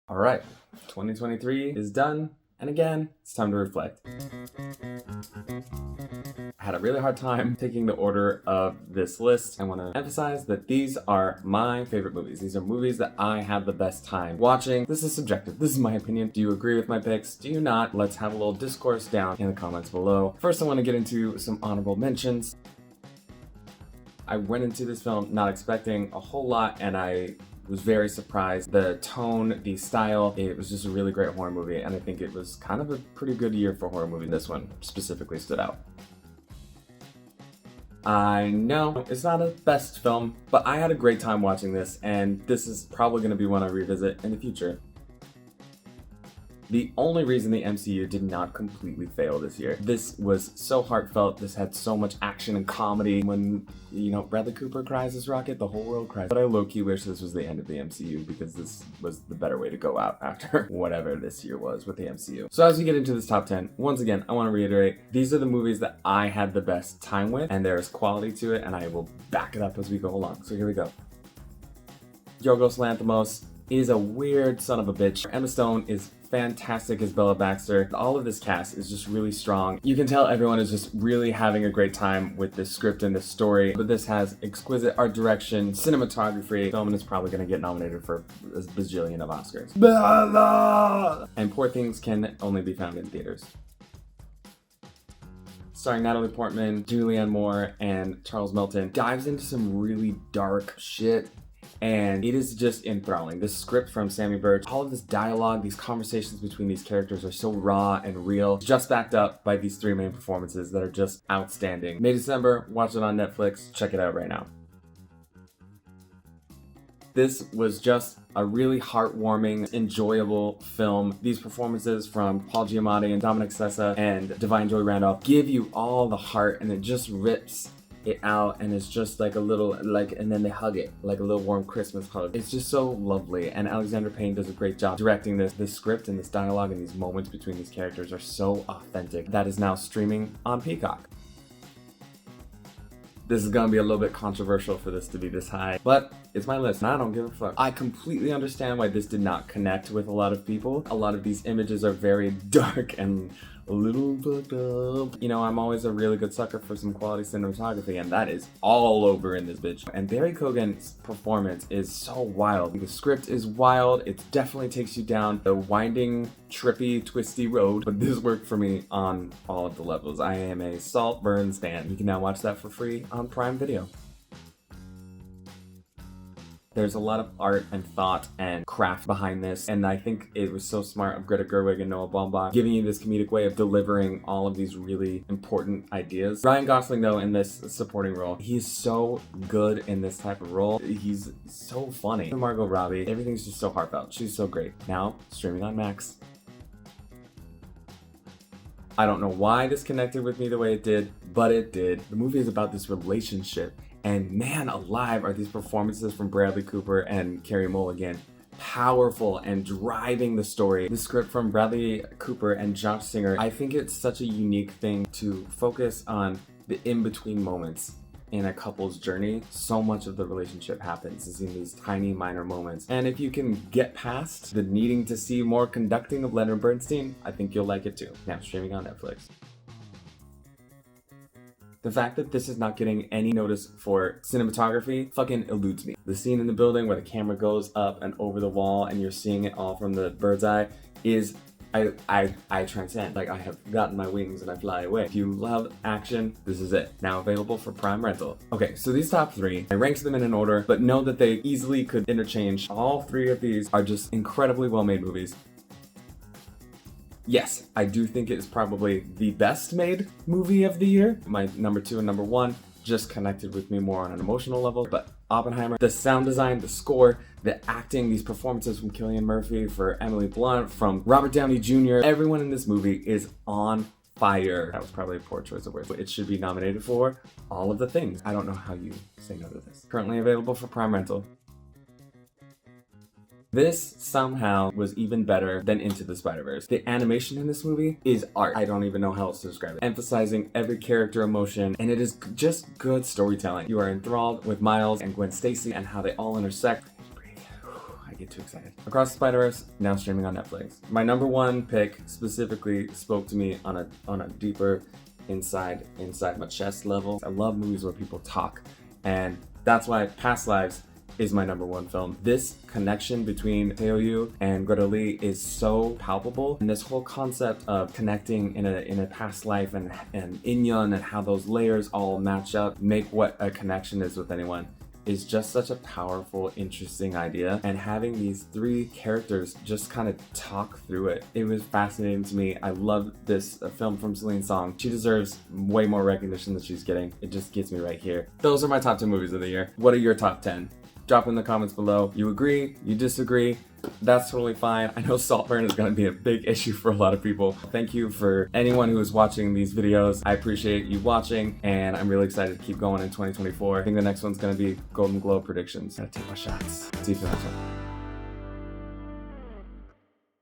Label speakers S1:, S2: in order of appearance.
S1: All right, 2023 is done, and again, it's time to reflect. I had a really hard time taking the order of this list. I want to emphasize that these are my favorite movies. These are movies that I had the best time watching. This is subjective. This is my opinion. Do you agree with my picks? Do you not? Let's have a little discourse down in the comments below. First, I want to get into some honorable mentions. I went into this film not expecting a whole lot, and I was very surprised. The tone, the style, it was just a really great horror movie, and I think it was kind of a pretty good year for horror movies. This one specifically stood out. I know it's not a best film, but I had a great time watching this, and this is probably going to be one I revisit in the future. The only reason the MCU did not completely fail this year. This was so heartfelt. This had so much action and comedy. When, Bradley Cooper cries as Rocket, the whole world cries. But I low-key wish this was the end of the MCU because this was the better way to go out after whatever this year was with the MCU. So as we get into this top 10, once again, I want to reiterate, these are the movies that I had the best time with, and there's quality to it, and I will back it up as we go along. So here we go. Yorgos Lanthimos is a weird son of a bitch. Emma Stone is fantastic as Bella Baxter. All of this cast is just really strong. You can tell everyone is just really having a great time with this script and this story, but this has exquisite art direction, cinematography. Film is probably going to get nominated for a bajillion of Oscars. Bella! And Poor Things can only be found in theaters. Starring Natalie Portman, Julianne Moore, and Charles Melton, dives into some really dark shit, and it is just enthralling. This script from Sammy Birch, all of this dialogue, these conversations between these characters are so raw and real, just backed up by these three main performances that are just outstanding. May December, watch it on Netflix, check it out right now. This was just a really heartwarming, enjoyable film. These performances from Paul Giamatti and Dominic Sessa and Divine Joy Randolph give you all the heart, and it just rips it out, and it's just like a little, and then they hug it like a little warm Christmas hug. It's just so lovely, and Alexander Payne does a great job directing this. This script and this dialogue and these moments between these characters are so authentic. That is now streaming on Peacock. This is gonna be a little bit controversial for this to be this high, but it's my list and I don't give a fuck. I completely understand why this did not connect with a lot of people. A lot of these images are very dark and a little fucked up. I'm always a really good sucker for some quality cinematography, and that is all over in this bitch. And Barry Keoghan's performance is so wild. The script is wild. It definitely takes you down the winding, trippy, twisty road, but this worked for me on all of the levels. I am a Saltburn stan. You can now watch that for free on Prime Video. There's a lot of art and thought and craft behind this, and I think it was so smart of Greta Gerwig and Noah Baumbach giving you this comedic way of delivering all of these really important ideas. Ryan Gosling, though, in this supporting role, he's so good in this type of role. He's so funny. Margot Robbie, everything's just so heartfelt. She's so great. Now, streaming on Max. I don't know why this connected with me the way it did, but it did. The movie is about this relationship, and man alive are these performances from Bradley Cooper and Carey Mulligan powerful and driving the story. The script from Bradley Cooper and Josh Singer, I think it's such a unique thing to focus on the in-between moments in a couple's journey. So much of the relationship happens is in these tiny minor moments, and if you can get past the needing to see more conducting of Leonard Bernstein, I think you'll like it too. Now streaming on Netflix. The fact that this is not getting any notice for cinematography fucking eludes me. The scene in the building where the camera goes up and over the wall and you're seeing it all from the bird's eye is, I transcend. Like, I have gotten my wings and I fly away. If you love action, this is it. Now available for Prime Rental. Okay, so these top three, I ranked them in an order, but know that they easily could interchange. All three of these are just incredibly well-made movies. Yes, I do think it is probably the best made movie of the year. My number two and number one just connected with me more on an emotional level, but Oppenheimer, the sound design, the score, the acting, these performances from Cillian Murphy, for Emily Blunt, from Robert Downey Jr., everyone in this movie is on fire. That was probably a poor choice of words, but it should be nominated for all of the things. I don't know how you say no to this. Currently available for Prime Rental. This somehow was even better than Into the Spider-Verse. The animation in this movie is art. I don't even know how else to describe it. Emphasizing every character emotion, and it is just good storytelling. You are enthralled with Miles and Gwen Stacy and how they all intersect. get too excited. Across the Spider-Verse, now streaming on Netflix. My number one pick specifically spoke to me on a deeper inside my chest level. I love movies where people talk, and that's why Past Lives is my number one film. This connection between Teo Yoo and Greta Lee is so palpable, and this whole concept of connecting in a past life and Inyeon and how those layers all match up, make what a connection is with anyone, is just such a powerful, interesting idea. And having these three characters just kind of talk through it, it was fascinating to me. I love this film from Celine Song. She deserves way more recognition than she's getting. It just gets me right here. Those are my top 10 movies of the year. What are your top 10? Drop in the comments below. You agree? You disagree? That's totally fine. I know Saltburn is going to be a big issue for a lot of people. Thank you for anyone who is watching these videos. I appreciate you watching, and I'm really excited to keep going in 2024. I think the next one's going to be Golden Globe predictions. Gotta take my shots. See you for the next one.